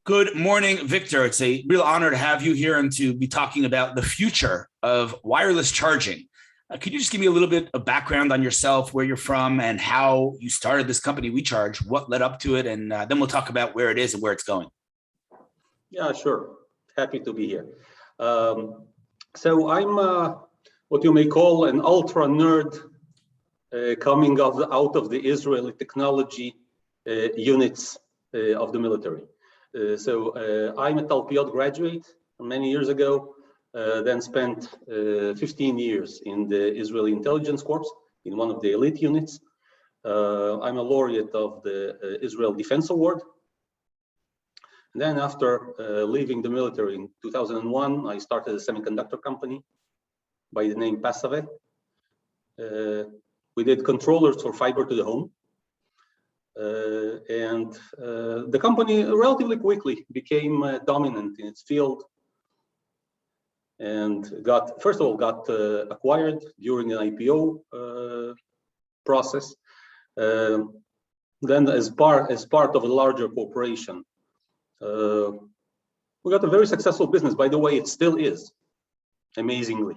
Good morning, Victor. It's a real honor to have you here and to be talking about the future of wireless charging. Could you just give me a little bit of background on yourself, where you're from, and how you started this company, WeCharge, what led up to it, and then we'll talk about where it is and where it's going. Yeah, sure. Happy to be here. So I'm what you may call an ultra nerd coming out of the Israeli technology units of the military. I'm a Talpiot graduate many years ago, then spent 15 years in the Israeli Intelligence Corps in one of the elite units. I'm a laureate of the Israel Defense Award. And then after leaving the military in 2001, I started a semiconductor company by the name Passave. We did controllers for fiber to the home. The company relatively quickly became dominant in its field and got acquired during an IPO process. Then as part of a larger corporation, we got a very successful business. By the way, it still is, amazingly,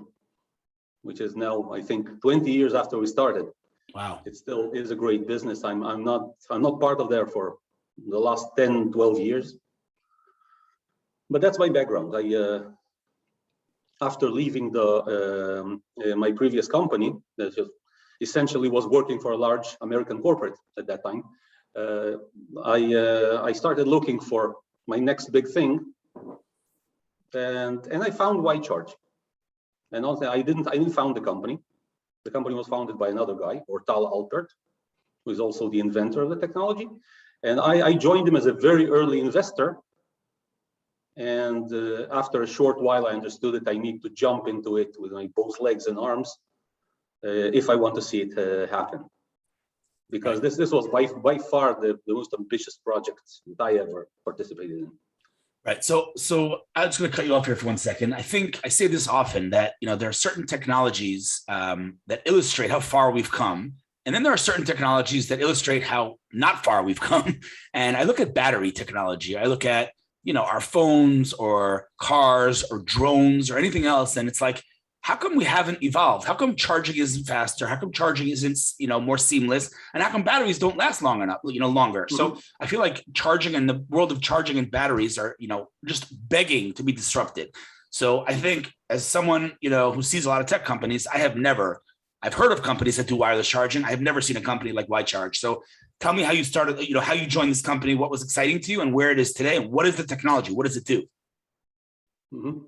which is now, I think, 20 years after we started. Wow. It still is a great business. I'm not part of there for the last 10, 12 years. But that's my background. After leaving my previous company, that essentially was working for a large American corporate at that time, I started looking for my next big thing, and I found WeCharge. And also, I didn't found the company. The company was founded by another guy, Ortal Alpert, who is also the inventor of the technology. And I joined him as a very early investor. And after a short while, I understood that I need to jump into it with my both legs and arms if I want to see it happen. Because this was by far the most ambitious project that I ever participated in. Right. So I'm just going to cut you off here for 1 second. I think I say this often that, there are certain technologies that illustrate how far we've come. And then there are certain technologies that illustrate how not far we've come. And I look at battery technology. I look at, our phones or cars or drones or anything else. And it's like, how come we haven't evolved? How come charging isn't faster? How come charging isn't, more seamless? And how come batteries don't last long enough, longer? Mm-hmm. So I feel like charging and the world of charging and batteries are, just begging to be disrupted. So I think as someone, who sees a lot of tech companies, I've heard of companies that do wireless charging. I have never seen a company like WeCharge. So tell me how you started, how you joined this company, what was exciting to you and where it is today. And what is the technology? What does it do? Mm-hmm.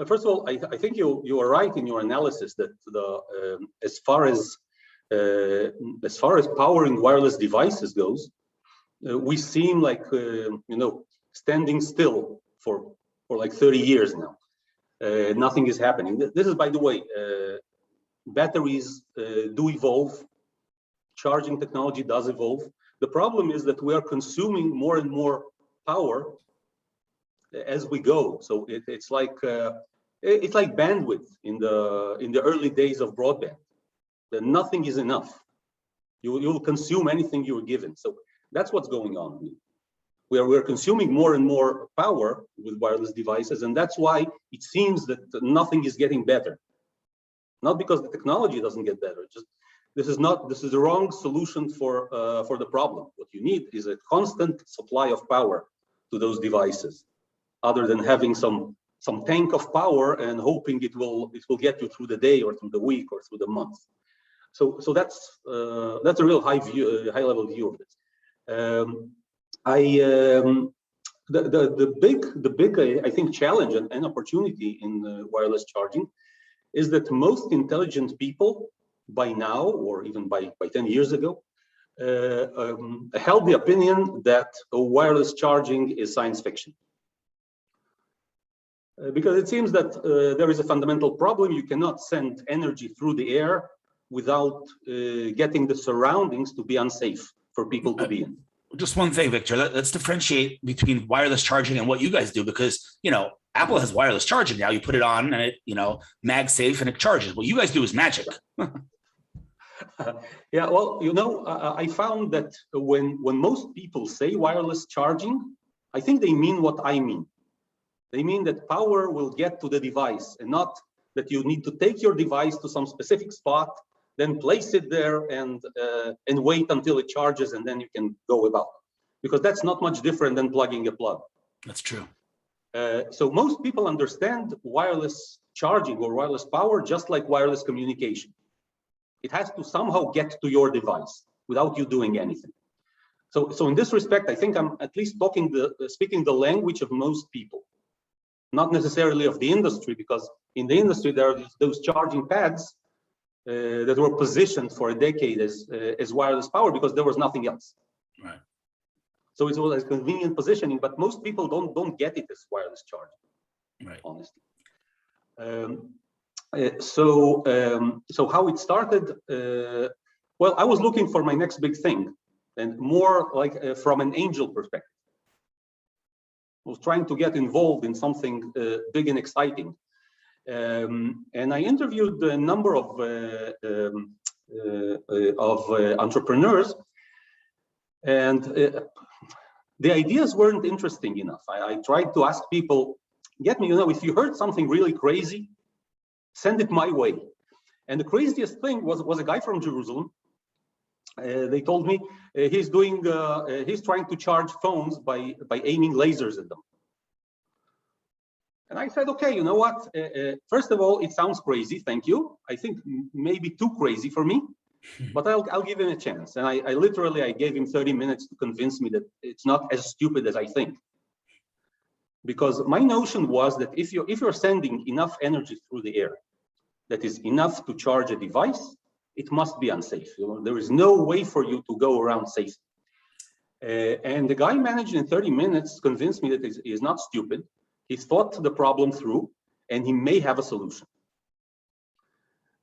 First of all, I think you are right in your analysis that as far as powering wireless devices goes, we seem like standing still for like 30 years now. Nothing is happening. This is, by the way, batteries do evolve. Charging technology does evolve. The problem is that we are consuming more and more power as we go. So it's like bandwidth in the early days of broadband. That nothing is enough. You'll consume anything you're given. So that's what's going on. We're consuming more and more power with wireless devices, and that's why it seems that nothing is getting better. Not because the technology doesn't get better. Just this is the wrong solution for the problem. What you need is a constant supply of power to those devices, other than having some tank of power and hoping it will get you through the day or through the week or through the month. So that's a real high level view of this. The big I think challenge and opportunity in wireless charging is that most intelligent people by now, or even by 10 years ago, held the opinion that wireless charging is science fiction. Because it seems that there is a fundamental problem. You cannot send energy through the air without getting the surroundings to be unsafe for people to be in. Just one thing, Victor, let's differentiate between wireless charging and what you guys do, because, Apple has wireless charging now. You put it on and it, MagSafe and it charges. What you guys do is magic. Yeah, well, I found that when most people say wireless charging, I think they mean what I mean. They mean that power will get to the device and not that you need to take your device to some specific spot, then place it there and wait until it charges and then you can go about. Because that's not much different than plugging a plug. That's true. So most people understand wireless charging or wireless power just like wireless communication. It has to somehow get to your device without you doing anything. So in this respect, I think I'm at least speaking the language of most people, not necessarily of the industry, because in the industry there are those charging pads that were positioned for a decade as wireless power because there was nothing else. Right. So it was a convenient positioning, but most people don't get it as wireless charging. Right. Honestly. So how it started? Well, I was looking for my next big thing, and more like from an angel perspective. I was trying to get involved in something big and exciting, and I interviewed a number of entrepreneurs, and the ideas weren't interesting enough. I tried to ask people, get me, if you heard something really crazy, send it my way. And the craziest thing was a guy from Jerusalem. They told me he's trying to charge phones by aiming lasers at them. And I said, okay, you know what? First of all, it sounds crazy. Thank you. I think maybe too crazy for me, but I'll give him a chance. And I literally gave him 30 minutes to convince me that it's not as stupid as I think. Because my notion was that if you're sending enough energy through the air that is enough to charge a device, it must be unsafe. There is no way for you to go around safely. And the guy managed in 30 minutes to convince me that he's not stupid. He thought the problem through, and he may have a solution.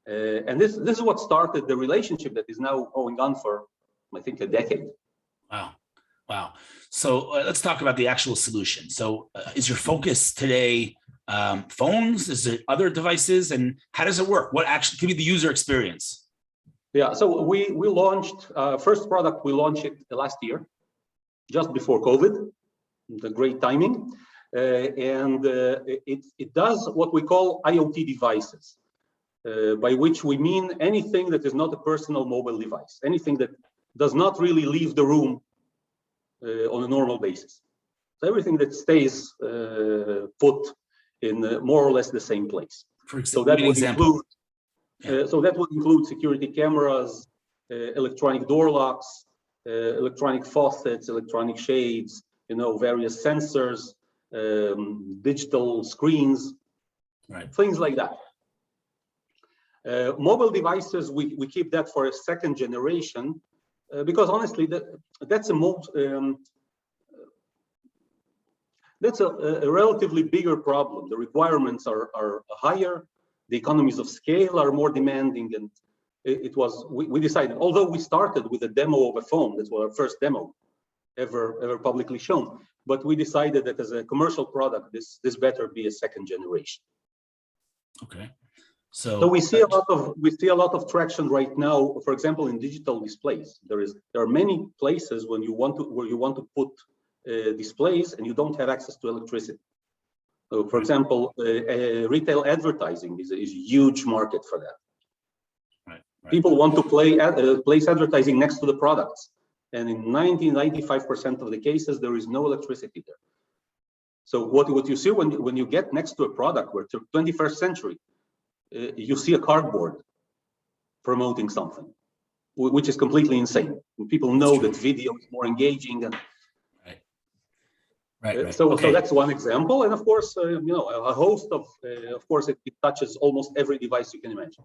And this is what started the relationship that is now going on for, I think, a decade. Wow. Wow. So let's talk about the actual solution. So is your focus today phones? Is it other devices? And how does it work? What actually give me the user experience? Yeah, so we launched first product. We launched it last year, just before COVID. The great timing, and it does what we call IoT devices, by which we mean anything that is not a personal mobile device, anything that does not really leave the room on a normal basis. So everything that stays put in more or less the same place. For example, so that would include security cameras, electronic door locks, electronic faucets, electronic shades, various sensors, digital screens, right, things like that. Mobile devices, we keep that for a second generation, because honestly, that's a relatively bigger problem. The requirements are higher, the economies of scale are more demanding, and we decided, although we started with a demo of a phone, that was our first demo ever publicly shown, but we decided that as a commercial product, this better be a second generation. Okay. So we see a lot of traction right now. For example, in digital displays, there are many places where you want to put displays and you don't have access to electricity. So, for example, retail advertising is a huge market for that. Right. People want to place advertising next to the products, and in 95% of the cases there is no electricity there. So what you see when you get next to a product, where 21st century, you see a cardboard promoting something, which is completely insane. And people know that video is more engaging. And right. So that's one example. And of course, a host of course, it touches almost every device you can imagine.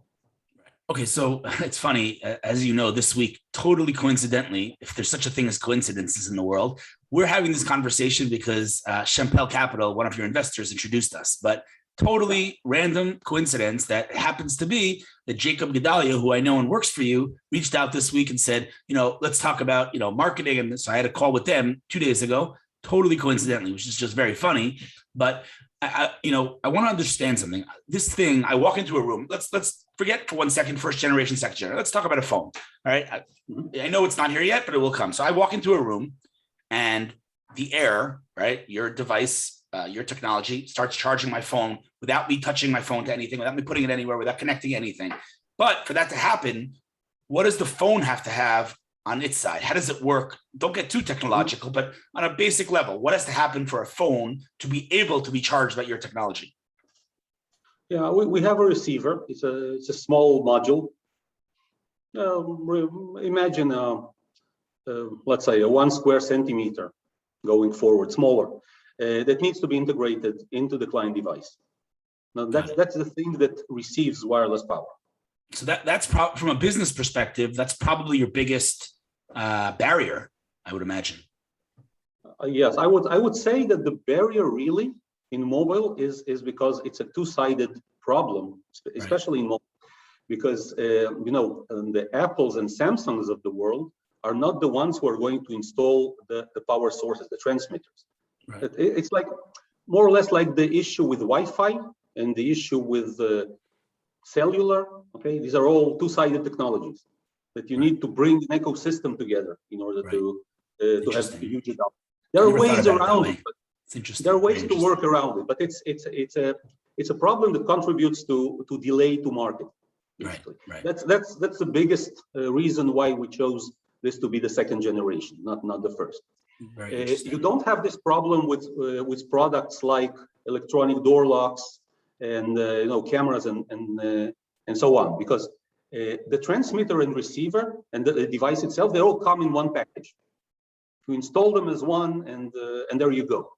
Okay, so it's funny, as you know, this week, totally coincidentally, if there's such a thing as coincidences in the world, we're having this conversation because Champel Capital, one of your investors, introduced us. But totally random coincidence that happens to be that Jacob Gedalia, who I know and works for you, reached out this week and said, let's talk about, marketing. And so I had a call with them 2 days ago, totally coincidentally, which is just very funny. But I want to understand something. This thing, I walk into a room. Let's forget for 1 second, first generation, second generation. Let's talk about a phone. All right. I know it's not here yet, but it will come. So I walk into a room and the air, right, your device, your technology starts charging my phone without me touching my phone to anything, without me putting it anywhere, without connecting anything. But for that to happen, what does the phone have to have on its side? How does it work? Don't get too technological, but on a basic level, what has to happen for a phone to be able to be charged by your technology? Yeah, we have a receiver. It's a small module. Imagine, let's say, a 1 square centimeter going forward, smaller, that needs to be integrated into the client device. Now, that's the thing that receives wireless power. So that's from a business perspective, that's probably your biggest barrier, I would imagine. Yes, I would say that the barrier really in mobile is because it's a two-sided problem, especially in mobile, because the Apples and Samsungs of the world are not the ones who are going to install the power sources, the transmitters. Right. It's like more or less like the issue with Wi-Fi and the issue with cellular. Okay, these are all two-sided technologies that you need to bring an ecosystem together in order to have a huge adoption. There are ways around it, but there are ways to work around it, but it's a problem that contributes to delay to market. Basically. Right. That's the biggest reason why we chose this to be the second generation, not the first. You don't have this problem with products like electronic door locks and cameras and so on, because the transmitter and receiver and the device itself, they all come in one package. You install them as one, and there you go.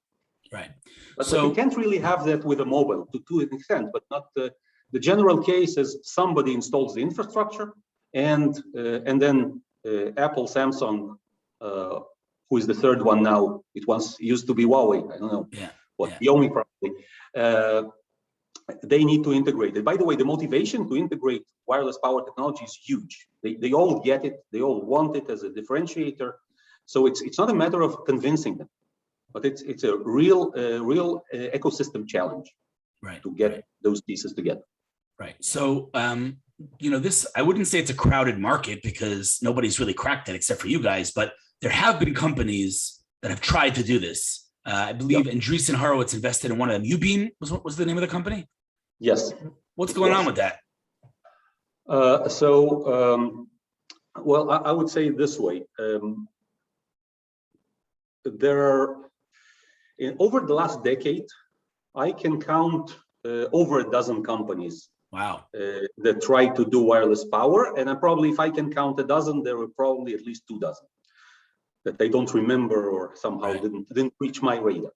Right. But you can't really have that with a mobile to an extent, but not the general case is somebody installs the infrastructure, and then Apple, Samsung, who is the third one now? It once used to be Huawei. I don't know. Xiaomi probably. They need to integrate it. By the way, the motivation to integrate wireless power technology is huge. They all get it. They all want it as a differentiator. So it's not a matter of convincing them, but it's a real ecosystem challenge, to get those pieces together. Right. So this, I wouldn't say it's a crowded market because nobody's really cracked it except for you guys, but there have been companies that have tried to do this. I believe Andreessen Horowitz invested in one of them. Ubeam was the name of the company? Yes. What's going on with that? Well, I would say it this way. There are, over the last decade, I can count over a dozen companies. Wow. That try to do wireless power, and if I can count a dozen, there were probably at least 2 dozen that I don't remember or somehow didn't reach my radar.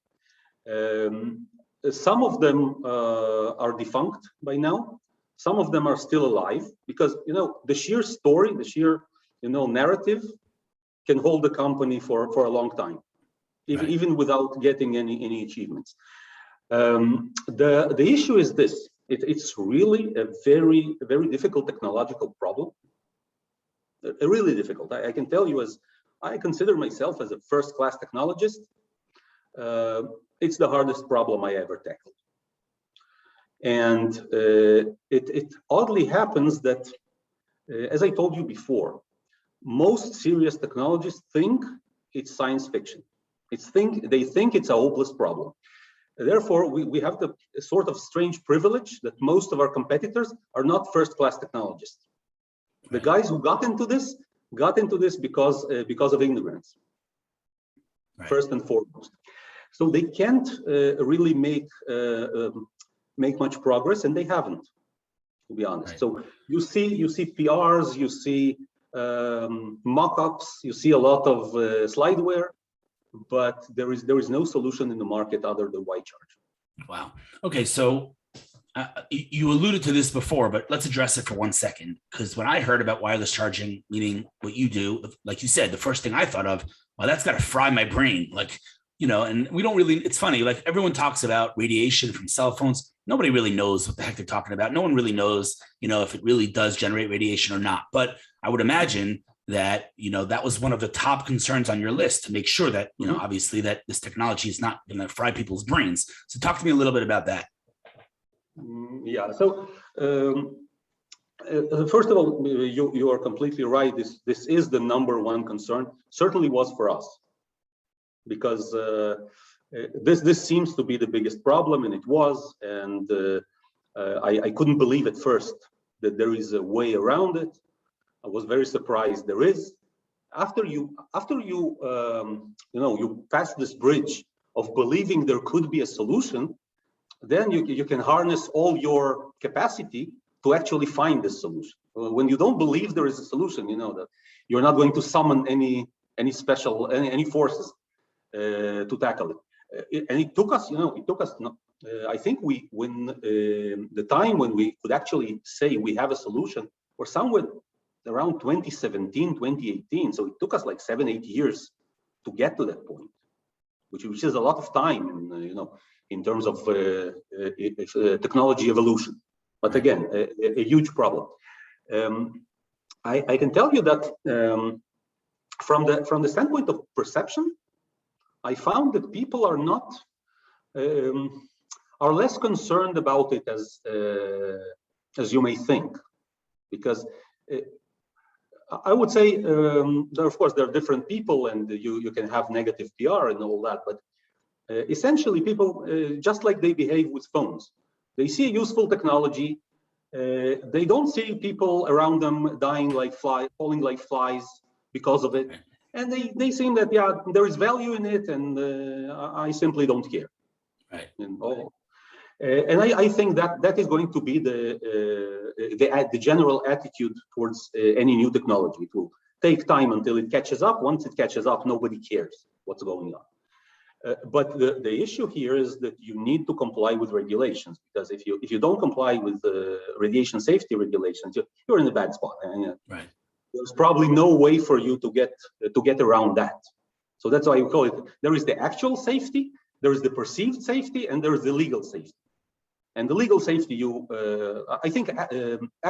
Some of them are defunct by now. Some of them are still alive because the sheer story, the sheer narrative can hold the company for a long time, even without getting any achievements. The issue is this. It's really a very, very difficult technological problem. Really difficult. I can tell you, as I consider myself as a first-class technologist, it's the hardest problem I ever tackled. And it oddly happens that, as I told you before, most serious technologists think it's science fiction. They think it's a hopeless problem. Therefore, we have the sort of strange privilege that most of our competitors are not first-class technologists. The guys who got into this because of ignorance, first and foremost. So they can't really make much progress, and they haven't, to be honest. So you see PRs, you see mock-ups, you see a lot of slideware, but there is no solution in the market other than white charge. Wow. Okay, so you alluded to this before, but let's address it for 1 second. Because when I heard about wireless charging, meaning what you do, like you said, the first thing I thought of, well, that's got to fry my brain. And we don't really, it's funny, like everyone talks about radiation from cell phones. Nobody really knows what the heck they're talking about. No one really knows, if it really does generate radiation or not. But I would imagine that, that was one of the top concerns on your list, to make sure that, obviously that this technology is not going to fry people's brains. So talk to me a little bit about that. Yeah. So First of all, you are completely right. This is the #1 concern. Certainly was for us, because this seems to be the biggest problem, and it was. And I couldn't believe at first that there is a way around it. I was very surprised there is. After you you pass this bridge of believing there could be a solution, then you can harness all your capacity to actually find this solution. When you don't believe there is a solution, you know that you're not going to summon any special any forces to tackle it. And it took us, I think when the time when we could actually say we have a solution, or somewhere around 2017, 2018. So it took us like 7-8 years to get to that point, which is a lot of time, in terms of technology evolution. But again, a huge problem. I can tell you that from the standpoint of perception, I found that people are not are less concerned about it as you may think, because I would say of course there are different people, and you can have negative PR and all that, but essentially people just like they behave with phones. They see a useful technology. They don't see people around them dying like falling like flies because of it, and they seem that there is value in it, and I simply don't care. Right. And I think that is going to be the general attitude towards any new technology. It will take time until it catches up. Once it catches up, nobody cares what's going on. But the issue here is that you need to comply with regulations, because if you don't comply with the radiation safety regulations, you're in a bad spot. Right. There's probably no way for you to get around that. So that's why we call it. There is the actual safety, there is the perceived safety, and there is the legal safety. And the legal safety, I think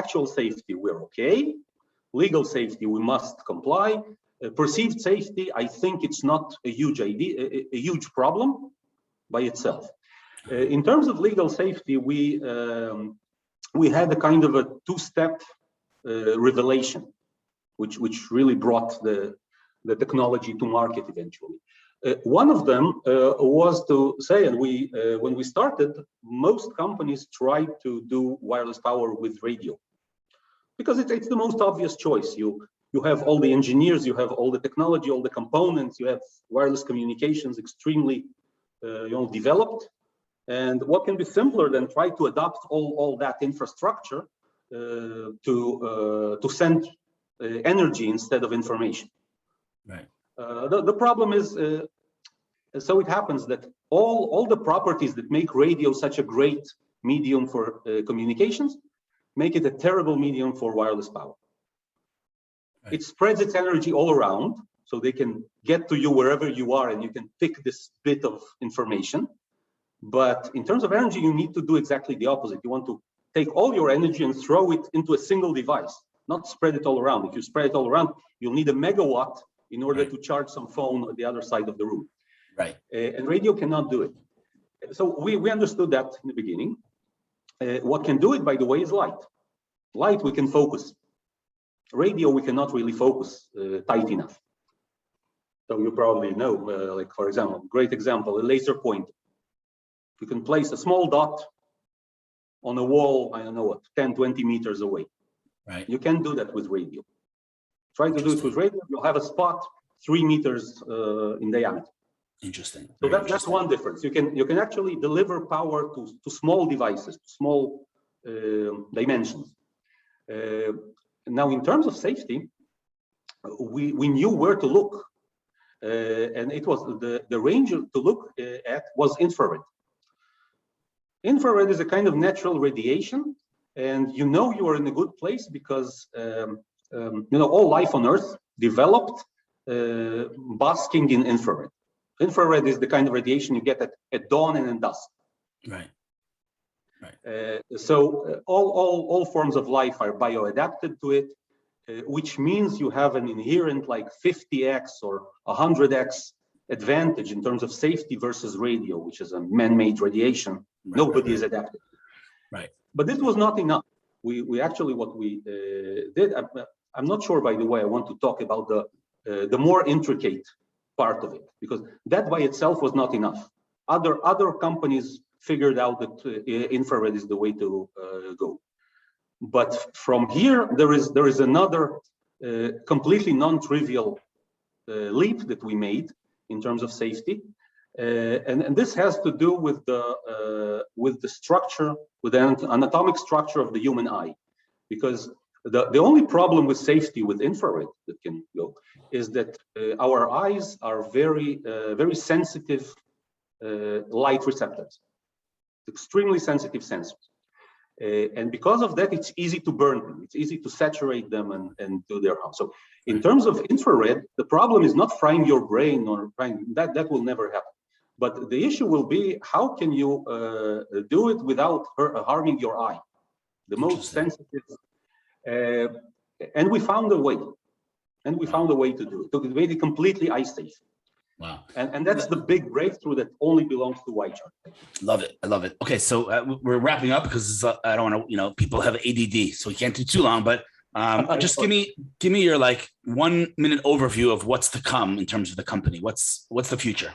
actual safety, we're okay. Legal safety, we must comply. Perceived safety, I think it's not a huge huge problem by itself. In terms of legal safety, we had a kind of a two-step revelation, which really brought the technology to market eventually. One of them was to say, and when we started, most companies tried to do wireless power with radio, because it's the most obvious choice. You have all the engineers, you have all the technology, all the components, you have wireless communications extremely developed. And what can be simpler than try to adopt all that infrastructure to send energy instead of information? Right. The problem is, so it happens that all the properties that make radio such a great medium for communications make it a terrible medium for wireless power. Right. It spreads its energy all around, so they can get to you wherever you are, and you can pick this bit of information. But in terms of energy, you need to do exactly the opposite. You want to take all your energy and throw it into a single device, not spread it all around. If you spread it all around, you'll need a megawatt in order to charge some phone on the other side of the room. Right. And radio cannot do it. So we understood that in the beginning. What can do it, by the way, is light. Light we can focus. Radio we cannot really focus tight enough. So you probably know, like for example, great example, a laser pointer. You can place a small dot on a wall, I don't know what, 10, 20 meters away. Right. You can't do that with radio. Try to do it with radio, you'll have a spot 3 meters in diameter. Interesting. So that's one difference. You can actually deliver power to small devices, small dimensions. Now, in terms of safety, we knew where to look, and it was the range to look at was infrared. Infrared is a kind of natural radiation, and you are in a good place because all life on Earth developed basking in infrared. Infrared is the kind of radiation you get at dawn and in dusk. Right. Right. So all forms of life are bioadapted to it, which means you have an inherent like 50x or 100x advantage in terms of safety versus radio, which is a man-made radiation. Nobody is adapted. Right. But this was not enough. we actually what we did. I'm not sure, by the way. I want to talk about the more intricate part of it, because that by itself was not enough. Other companies figured out that infrared is the way to go. But from here, there is another completely non-trivial leap that we made in terms of safety, and this has to do with the structure, with the anatomic structure of the human eye, because the only problem with safety with infrared that can go is that our eyes are very sensitive light receptors, extremely sensitive sensors. And because of that, it's easy to burn them. It's easy to saturate them and do their harm. So in terms of infrared, the problem is not frying your brain or frying, that will never happen. But the issue will be, how can you do it without harming your eye? The most sensitive. And we found a way. And we found a way to do it, to make it completely eye safe. Wow. And that's the big breakthrough that only belongs to Whitechart. Love it. I love it. Okay, so we're wrapping up because I don't want to, people have ADD, so we can't do too long, but just give me your 1 minute overview of what's to come in terms of the company. What's the future?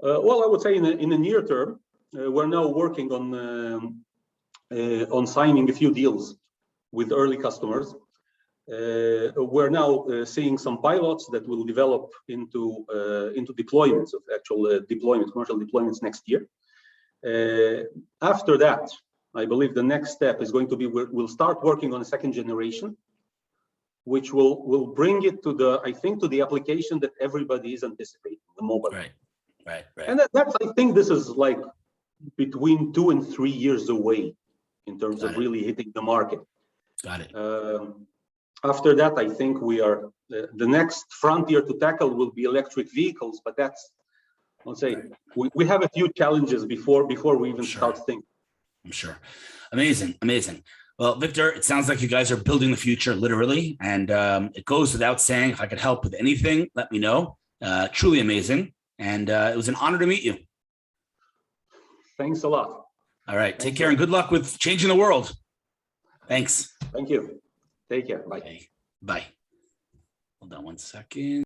Well, I would say in the near term, we're now working on signing a few deals with early customers. We're now seeing some pilots that will develop into deployments, of actual commercial deployments next year. After that, I believe the next step is going to be we'll start working on a second generation, which will bring it to the application that everybody is anticipating, the mobile. Right. And that's, I think this is like between 2 and 3 years away in terms of really hitting the market. Got it. After that, I think we are the next frontier to tackle will be electric vehicles, but that's, let's say, we have a few challenges before we even start thinking. I'm sure. Amazing. Well, Victor, it sounds like you guys are building the future, literally, and it goes without saying, if I could help with anything, let me know. Truly amazing, and it was an honor to meet you. Thanks a lot. All right, take care and good luck with changing the world. Thanks. Thank you. Take care. Bye. Okay. Bye. Hold on 1 second.